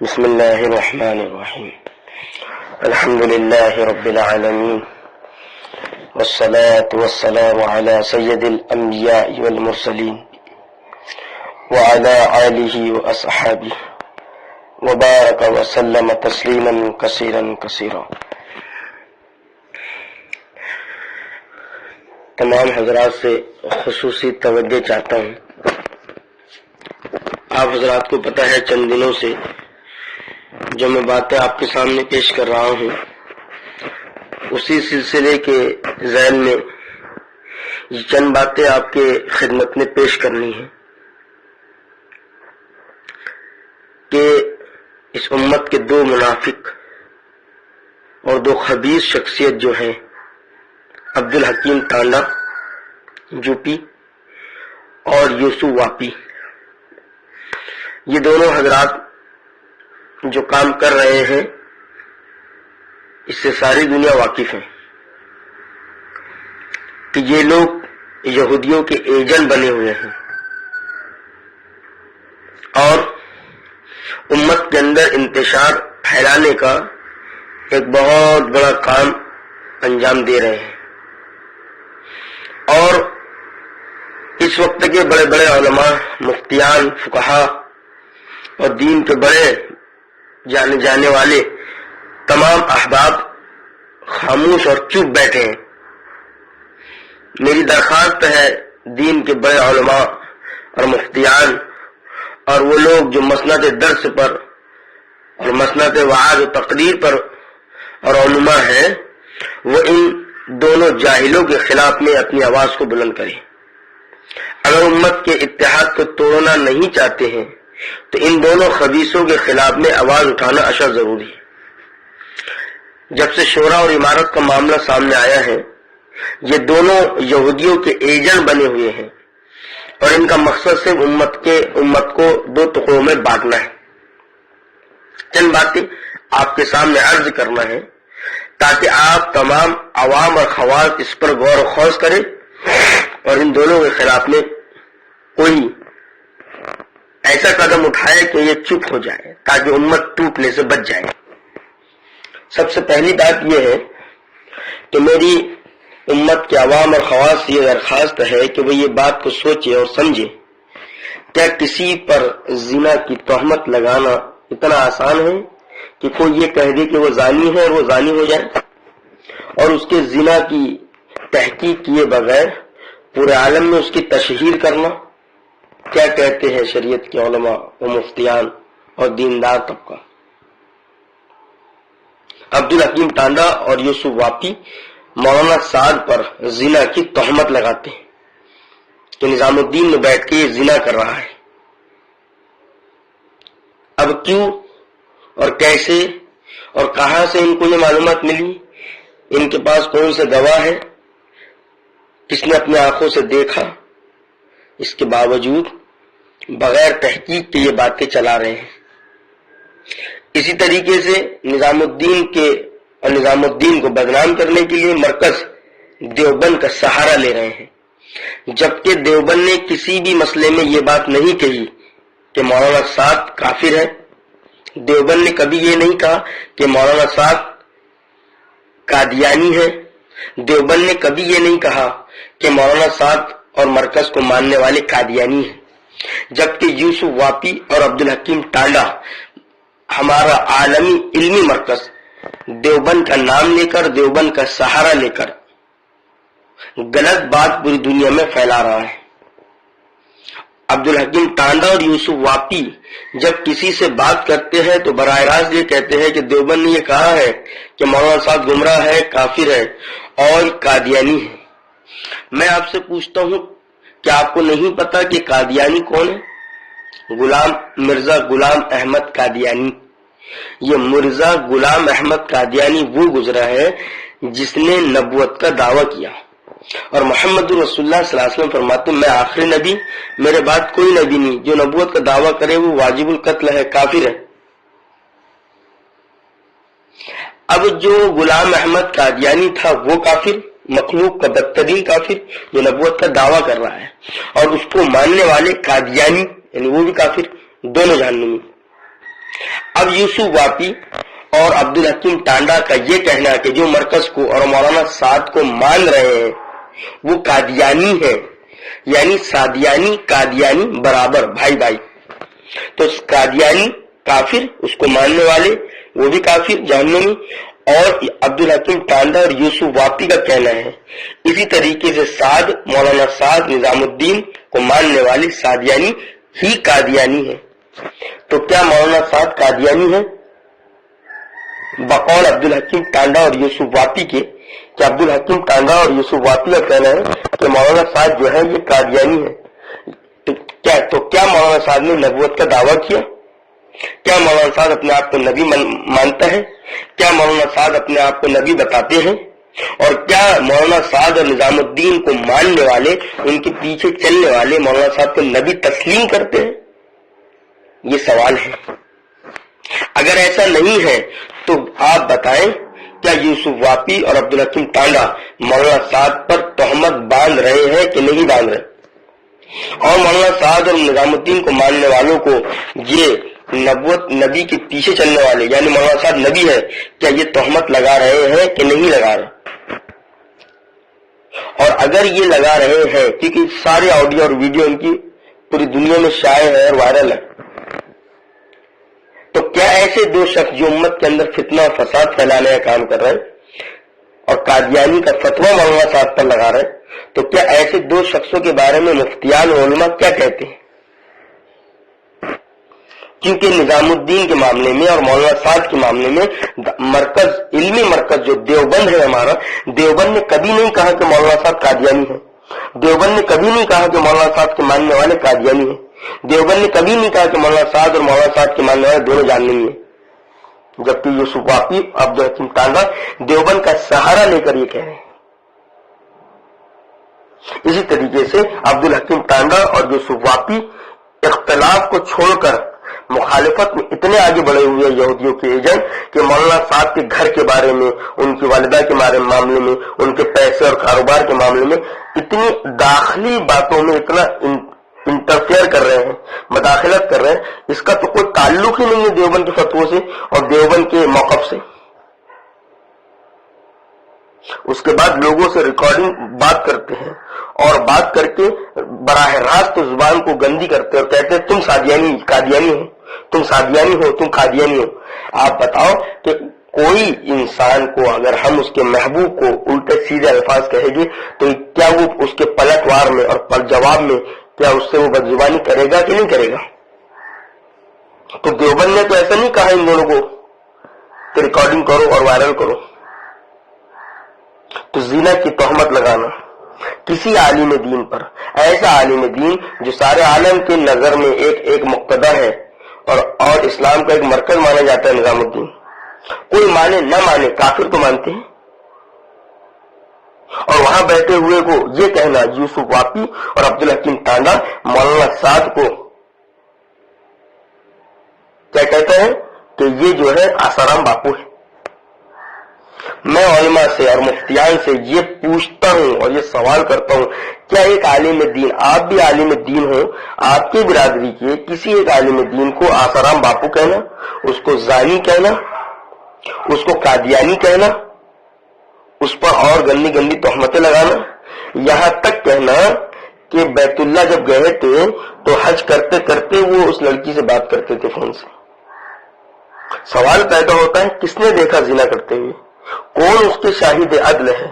بسم الله الرحمن الرحيم. الحمد لله رب العالمين، والصلاة والسلام على سيد الأنبياء والمرسلين وعلى آله وأصحابه وبارك وسلم تسليما كثيرا كثيرا. تمام حضرات سے خصوصی توجہ چاہتا ہوں. آپ حضرات کو پتہ ہے چند دنوں سے جو میں باتیں آپ کے سامنے پیش کر رہا ہوں اسی سلسلے کے ذیل میں یہ چند باتیں آپ کے خدمت میں پیش کرنی ہیں کہ اس امت کے دو منافق اور دو خبیث شخصیت جو ہیں عبدالحکیم ٹانڈا یوپی اور یوسف واپی، یہ دونوں حضرات جو کام کر رہے ہیں اس سے ساری دنیا واقف ہے کہ یہ لوگ یہودیوں کے ایجنٹ بنے ہوئے ہیں اور امت کے اندر انتشار پھیلانے کا ایک بہت بڑا کام انجام دے رہے ہیں. اور اس وقت کے بڑے بڑے علماء، مفتیان، فقہا اور دین کے بڑے جانے جانے والے تمام احباب خاموش اور چپ بیٹھے ہیں. میری درخواست ہے دین کے بڑے علماء اور مفتیان اور وہ لوگ جو مسند درس پر اور مسند وعظ و تقریر پر اور علماء ہیں، وہ ان دونوں جاہلوں کے خلاف میں اپنی آواز کو بلند کریں. اگر امت کے اتحاد کو توڑنا نہیں چاہتے ہیں تو ان دونوں خبیثوں کے خلاف میں آواز اٹھانا اشد ضروری ہے. جب سے شورا اور امارت کا معاملہ سامنے آیا ہے، یہ دونوں یہودیوں کے ایجنٹ بنے ہوئے ہیں اور ان کا مقصد صرف امت کو دو ٹکڑوں میں بانٹنا ہے. چند باتیں آپ کے سامنے عرض کرنا ہے تاکہ آپ تمام عوام اور خواص اس پر غور و خوض کریں اور ان دونوں کے خلاف میں کوئی ایسا قدم اٹھائے کہ یہ چپ ہو جائے تاکہ امت ٹوٹنے سے بچ جائے. سب سے پہلی بات یہ ہے کہ میری امت کے عوام اور خواص یہ درخواست ہے کہ وہ یہ بات کو سوچے اور سمجھے. کیا کسی پر زنا کی تہمت لگانا اتنا آسان ہے کہ کوئی یہ کہہ دے کہ وہ زانی ہے اور وہ زانی ہو جائے، اور اس کے زنا کی تحقیق کیے بغیر پورے عالم میں اس کی تشہیر کرنا؟ کیا کہتے ہیں شریعت کے علماء و مفتیان اور دیندار طبقہ؟ عبدالحکیم ٹانڈا اور یوسف واپی مولانا سعد پر زنا کی تہمت لگاتے ہیں کہ نظام الدین میں بیٹھ کے یہ زنا کر رہا ہے. اب کیوں اور کیسے اور کہاں سے ان کو یہ معلومات ملی؟ ان کے پاس کون سے گواہ ہے؟ کس نے اپنی آنکھوں سے دیکھا؟ اس کے باوجود بغیر تحقیق کے یہ باتیں چلا رہے ہیں. اسی طریقے سے نظام الدین کو بدنام کرنے کے لیے مرکز دیوبند کا سہارا لے رہے ہیں، جبکہ دیوبند نے کسی بھی مسئلے میں یہ بات نہیں کہی کہ مولانا سعد کافر ہے. دیوبند نے کبھی یہ نہیں کہا کہ مولانا سعد قادیانی ہے. دیوبند نے کبھی یہ نہیں کہا کہ مولانا سعد اور مرکز کو ماننے والے قادیانی ہیں. جبکہ یوسف واپی اور عبدالحکیم ٹانڈا ہمارا عالمی علمی مرکز دیوبند کا نام لے کر، دیوبند کا سہارا لے کر غلط بات پوری دنیا میں پھیلا رہا ہے. عبدالحکیم ٹانڈا اور یوسف واپی جب کسی سے بات کرتے ہیں تو براہ راست یہ کہتے ہیں کہ دیوبند نے یہ کہا ہے کہ مولانا صاحب گمراہ ہے، کافر ہے اور قادیانی ہے. میں آپ سے پوچھتا ہوں، کیا آپ کو نہیں پتا کہ قادیانی کون ہے؟ مرزا غلام احمد قادیانی. یہ مرزا غلام احمد قادیانی وہ گزرا ہے جس نے نبوت کا دعویٰ کیا، اور محمد رسول اللہ صلی اللہ علیہ وسلم فرماتے ہیں میں آخری نبی، میرے بعد کوئی نبی نہیں. جو نبوت کا دعویٰ کرے وہ واجب القتل ہے، کافر ہے. اب جو غلام احمد قادیانی تھا وہ کافر، مخلوق کا بدترین کافر جو نبوت کا دعویٰ کر رہا ہے، اور اس کو ماننے والے قادیانی یعنی وہ بھی کافر، دونوں جہنمی. اب اب یوسف واپی اور عبدالحکیم ٹانڈا کا یہ کہنا کہ جو مرکز کو اور مولانا سعد کو مان رہے ہیں وہ قادیانی ہے، یعنی سادیانی قادیانی برابر بھائی بھائی، تو قادیانی کافر، اس کو ماننے والے وہ بھی کافر جہنمی، اور عبدالحکیم ٹانڈا اور یوسف واپی کا کہنا ہے اسی طریقے سے سعد، مولانا سعد نظام الدین کو ماننے والے سادیانی ہی قادیانی ہے۔ تو کیا مولانا سعد قادیانی ہے؟ بقول عبدالحکیم ٹانڈا اور یوسف واپی کے، کہ عبدالحکیم ٹانڈا اور یوسف واپی کا کہنا ہے کہ مولانا سعد جو ہے یہ قادیانی ہے۔ تو کیا مولانا سعد نے نبوت کا دعویٰ کیا؟ کیا مولانا سعد اپنے آپ کو نبی مانتا ہے؟ کیا مولانا سعد اپنے آپ کو نبی بتاتے ہیں؟ اور کیا مولانا سعد اور نظام الدین کو ماننے والے، ان کے پیچھے چلنے والے مولانا صاحب کو نبی تسلیم کرتے ہیں؟ یہ سوال ہے۔ اگر ایسا نہیں ہے تو آپ بتائیں کیا یوسف واپی اور عبدالحکیم ٹانڈا مولانا سعد پر تہمت باندھ رہے ہیں کہ نہیں باندھ رہے؟ اور مولانا سعد اور نظام الدین کو ماننے والوں کو یہ نبوت نبی کے پیچھے چلنے والے یعنی مولانا صاحب نبی ہے، کیا یہ تہمت لگا رہے ہیں کہ نہیں لگا رہے؟ اور اگر یہ لگا رہے ہیں، کیونکہ سارے آڈیو اور ویڈیو ان کی پوری دنیا میں شائع ہے اور وائرل ہے، تو کیا ایسے دو شخص جو امت کے اندر فتنہ اور فساد پھیلانے کا کام کر رہے ہیں اور قادیانی کا فتویٰ مولانا صاحب پر لگا رہے ہیں، تو کیا ایسے دو شخصوں کے بارے میں مفتیان علماء کیا کہتے ہیں؟ کیونکہ نظام الدین کے معاملے میں اور مولانا سعد کے معاملے میں مرکز، علمی مرکز جو دیوبند ہے ہمارا، دیوبند نے کبھی نہیں کہا کہ مولانا صاحب قادیانی ہیں، دیوبند نے کبھی نہیں کہا کہ مولانا صاحب کے ماننے والے قادیانی ہیں، دیوبند نے کبھی نہیں کہا کہ مولانا سعد اور مولانا صاحب کے ماننے والے دونوں جہنمی ہیں، جبکہ یوسف واپی، عبدالحکیم ٹانڈا دیوبند کا سہارا لے کر یہ کہہ رہے ہیں۔ اسی طریقے سے عبدالحکیم ٹانڈا اور یوسف واپی اختلاف کو چھوڑ کر مخالفت میں اتنے آگے بڑھے ہوئے یہودیوں کے ایجنٹ کہ مولانا صاحب کے گھر کے بارے میں، ان کی والدہ کے معاملے میں، ان کے پیسے اور کاروبار کے معاملے میں اتنی داخلی باتوں میں اتنا انٹرفیئر کر رہے ہیں، مداخلت کر رہے ہیں، اس کا تو کوئی تعلق ہی نہیں ہے دیوبند کے فتووں سے اور دیوبند کے موقف سے۔ اس کے بعد لوگوں سے ریکارڈنگ بات کرتے ہیں اور بات کر کے براہ راست زبان کو گندی کرتے اور کہتے ہیں تم قادیانی ہو، تم سادیانی ہو، تم قادیانی ہو۔ آپ بتاؤ کہ کوئی انسان کو اگر ہم اس کے محبوب کو الٹے سیدھے الفاظ کہیں گے تو کیا وہ اس کے پلٹوار میں اور جواب میں کیا اس سے وہ بدزبانی کرے گا کہ نہیں کرے گا؟ تو دیوبند نے تو ایسا نہیں کہا ان دونوں کو کہ ریکارڈنگ کرو اور وائرل کرو۔ تو زنا کی تہمت لگانا کسی عالم دین پر، ایسا عالم دین جو سارے عالم کے نظر میں ایک مقتدا ہے اور اسلام کا ایک مرکز مانا جاتا ہے نظام الدین، کوئی مانے نہ مانے کافر تو مانتے ہیں، اور وہاں بیٹھے ہوئے کو یہ کہنا یوسف واپی اور عبدالحکیم ٹانڈا مولانا سعد کو کیا کہتا ہے کہ یہ جو ہے آسارام باپو ہے۔ میں علماء سے اور مفتیان سے یہ پوچھتا ہوں اور یہ سوال کرتا ہوں، کیا ایک عالم دین، آپ بھی عالم دین ہو، آپ کی برادری کے کسی ایک عالم دین کو آسارام باپو کہنا، اس کو زانی کہنا، اس کو قادیانی کہنا، اس پر اور گندی گندی تہمتیں لگانا، یہاں تک کہنا کہ بیت اللہ جب گئے تھے تو حج کرتے کرتے وہ اس لڑکی سے بات کرتے تھے فون سے۔ سوال پیدا ہوتا ہے کس نے دیکھا زنا کرتے ہوئے؟ کون اس کے شاہد عدل ہے؟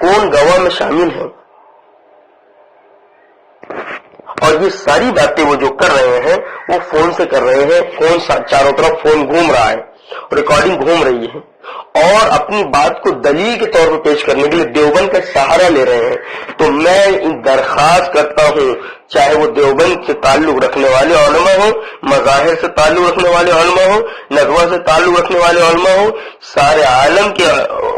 کون گواہ میں شامل ہے؟ اور یہ ساری باتیں وہ جو کر رہے ہیں وہ فون سے کر رہے ہیں، فون چاروں طرف فون گھوم رہا ہے، ریکارڈنگ گھوم رہی ہے، اور اپنی بات کو دلیل کے طور پر پیش کرنے کے لیے دیوبند کا سہارا لے رہے ہیں۔ تو میں درخواست کرتا ہوں، چاہے وہ دیوبند سے تعلق رکھنے والے علماء ہوں، مظاہر سے تعلق رکھنے والے علماء ہوں، ندوہ سے تعلق رکھنے والے علماء ہوں، سارے عالم کے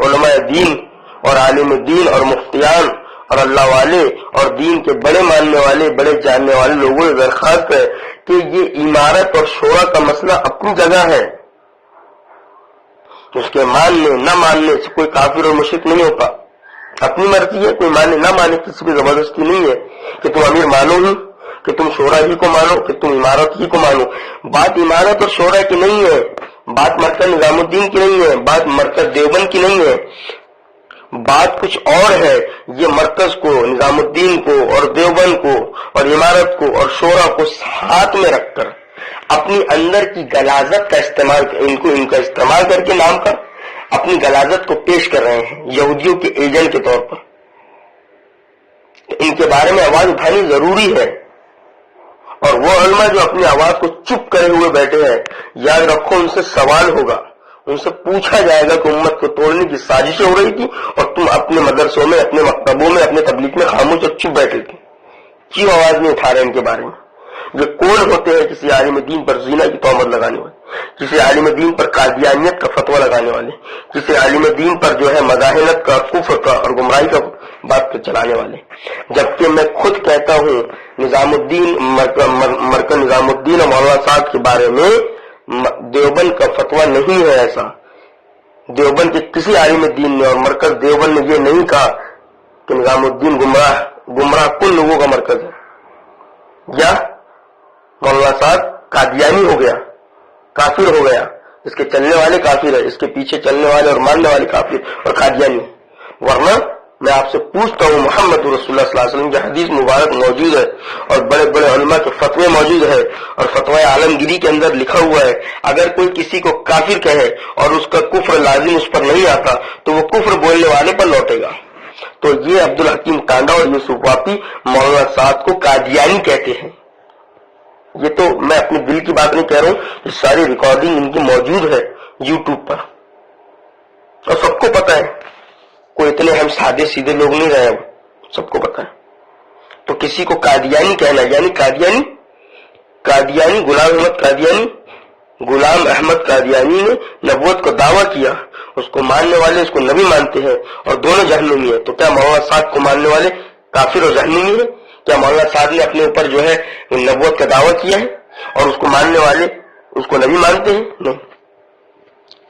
علماء دین اور عالم دین اور مفتیان اور اللہ والے اور دین کے بڑے ماننے والے، بڑے جاننے والے لوگوں سے درخواست ہے کہ یہ عمارت اور شورا کا مسئلہ اپنی جگہ ہے، اس کے ماننے نہ ماننے سے کوئی کافر اور مشرک نہیں ہوتا، اپنی مرضی ہے، کوئی مانے نہ مانے، کسی بھی زبردستی نہیں ہے کہ تم امیر مانو ہی، کہ تم شورا ہی کو مانو، کہ تم عمارت ہی کو مانو۔ بات عمارت اور شورا کی نہیں ہے، بات مرکز نظام الدین کی نہیں ہے، بات مرکز دیوبند کی نہیں ہے، بات کچھ اور ہے۔ یہ مرکز کو، نظام الدین کو اور دیوبند کو اور امارت کو اور شورا کو ہاتھ میں رکھ کر اپنی اندر کی غلاظت کا استعمال، ان کا استعمال کر کے نام کا اپنی غلاظت کو پیش کر رہے ہیں یہودیوں کے ایجنٹ کے طور پر۔ تو ان کے بارے میں آواز اٹھانی ضروری ہے، اور وہ علماء جو اپنی آواز کو چپ کرے ہوئے بیٹھے ہیں، یاد رکھو ان سے سوال ہوگا، ان سے پوچھا جائے گا کہ امت کو توڑنے کی سازشیں ہو رہی تھی اور تم اپنے مدرسوں میں، اپنے مکتبوں میں، اپنے تبلیغ میں خاموش اور چپ بیٹھے تھے، کیوں آواز نہیں اٹھا رہے ان کے بارے میں؟ یہ کون ہوتے ہیں کسی عالم دین پر زنا کی تہمت لگانے والے، کسی عالم دین پر قادیانیت کا فتویٰ لگانے والے، کسی عالم دین پر جو ہے مداحنت کا، کفر کا اور گمراہی کا بات کو چلانے والے؟ جبکہ میں خود کہتا ہوں نظام الدین، مرکز نظام الدین اور مولانا صاحب کے بارے میں دیوبند کا فتویٰ نہیں ہے ایسا۔ دیوبند کے کسی عالم دین نے اور مرکز دیوبند نے یہ نہیں کہا کہ نظام الدین گمراہ کن لوگوں کا مرکز ہے، یا مولانا صاحب قادیانی ہو گیا، کافر ہو گیا، اس کے چلنے والے کافر ہے، اس کے پیچھے چلنے والے اور ماننے والے کافر اور قادیانی۔ ورنہ میں آپ سے پوچھتا ہوں، محمد رسول اللہ صلی اللہ علیہ وسلم کی حدیث مبارک موجود ہے اور بڑے بڑے علماء کے فتوے موجود ہے اور فتوی عالمگیری کے اندر لکھا ہوا ہے، اگر کوئی کسی کو کافر کہے اور اس کا کفر لازم اس پر نہیں آتا تو وہ کفر بولنے والے پر لوٹے گا۔ تو یہ عبدالحکیم ٹانڈا اور یوسف واپی مولانا صاحب کو قادیانی کہتے ہیں۔ یہ تو میں اپنے دل کی بات نہیں کہہ رہا ہوں، یہ ساری ریکارڈنگ ان کی موجود ہے یوٹیوب پر، اور سب کو پتا ہے، کوئی اتنے ہم سادے سیدھے لوگ نہیں رہے، سب کو پتا ہے۔ تو کسی کو قادیانی کہنا، یعنی قادیانی غلام احمد قادیانی نے نبوت کو دعویٰ کیا، اس کو ماننے والے اس کو نبی مانتے ہیں اور دونوں جہنمی ہیں۔ تو کیا مولانا صاحب کو ماننے والے کافر اور جہنمی ہیں؟ کیا مولانا صاحب نے اپنے اوپر جو ہے نبوت کا دعویٰ کیا ہے اور اس کو ماننے والے اس کو نبی مانتے ہیں؟ نہیں۔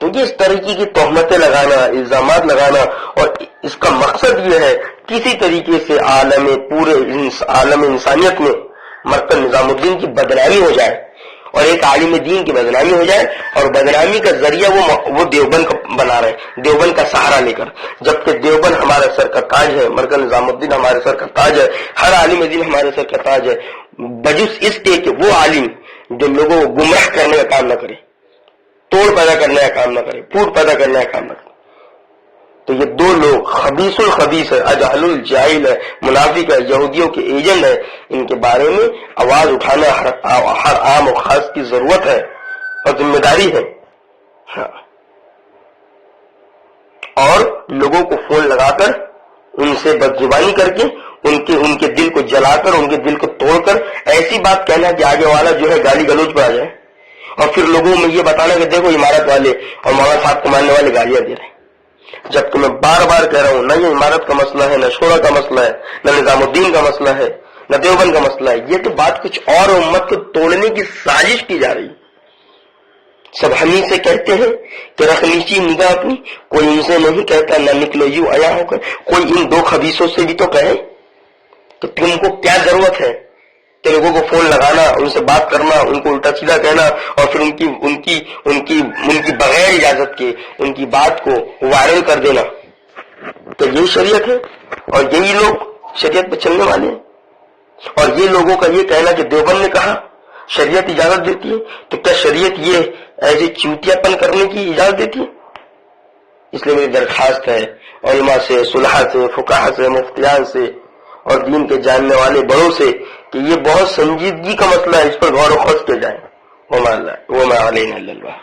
تو یہ اس طریقے کی تہمتیں لگانا، الزامات لگانا، اور اس کا مقصد یہ ہے کسی طریقے سے پورے عالم انسانیت میں مرکز نظام الدین کی بدنامی ہو جائے اور ایک عالم دین کی بدنامی ہو جائے، اور بدنامی کا ذریعہ وہ دیوبند کا بنا رہے ہیں، دیوبند کا سہارا لے کر، جبکہ دیوبند ہمارے سر کا تاج ہے، مرکز نظام الدین ہمارے سر کا تاج ہے، ہر عالم دین ہمارے سر کا تاج ہے، بجز اس کے کہ وہ عالم جو لوگوں کو گمراہ کرنے کا کام نہ کرے، توڑ پیدا کرنے کا کام نہ کرے، پھوٹ پیدا کرنے کا کام نہ کرے۔ تو یہ دو لوگ خبیث الخبیث ہے، اجہل الجاہل ہے، منافق ہے، یہودیوں کے ایجنٹ ہے، ان کے بارے میں آواز اٹھانا ہر عام و خاص کی ضرورت ہے اور ذمہ داری ہے۔ اور لوگوں کو فون لگا کر ان سے بدزبانی کر کے ان کے دل کو جلا کر، ان کے دل کو توڑ کر ایسی بات کہنا کہ آگے والا جو ہے گالی گلوچ پر آ جائے، اور پھر لوگوں میں یہ بتانا کہ دیکھو عمارت والے اور مولانا صاحب کو ماننے والے گالیاں دے رہے ہیں۔ جبکہ میں بار بار کہہ رہا ہوں، نہ یہ عمارت کا مسئلہ ہے، نہ شورا کا مسئلہ ہے، نہ نظام الدین کا مسئلہ ہے، نہ دیوبند کا مسئلہ ہے، یہ تو بات کچھ اور، امت کو توڑنے کی سازش کی جا رہی ہے۔ سب ہمیں سے کہتے ہیں کہ رکھ نیچی نگاہ اپنی، کوئی ان سے نہیں کہتا نہ نکلو یوں آیا ہو کر، کوئی ان دو خبیثوں سے بھی تو کہے کہ تم کو کیا ضرورت ہے کہ لوگوں کو فون لگانا، ان سے بات کرنا، ان کو الٹا سیدھا کہنا، اور پھر ان کی بغیر اجازت کے ان کی بات کو وائرل کر دینا۔ تو یہی شریعت ہے اور یہی لوگ شریعت پہ چلنے والے ہیں۔ اور یہ لوگوں کا یہ کہنا کہ دیوبند نے کہا شریعت اجازت دیتی ہے، تو کیا شریعت یہ ایسے چوتیا پن کرنے کی اجازت دیتی ہے؟ اس لیے میری درخواست ہے علماء سے، صلحاء سے، فقہاء سے، مفتیان سے اور دین کے جاننے والے بڑوں سے کہ یہ بہت سنجیدگی کا مسئلہ ہے، اس پر غور و خوض کیا جائے۔ وما علینا الا البلاغ۔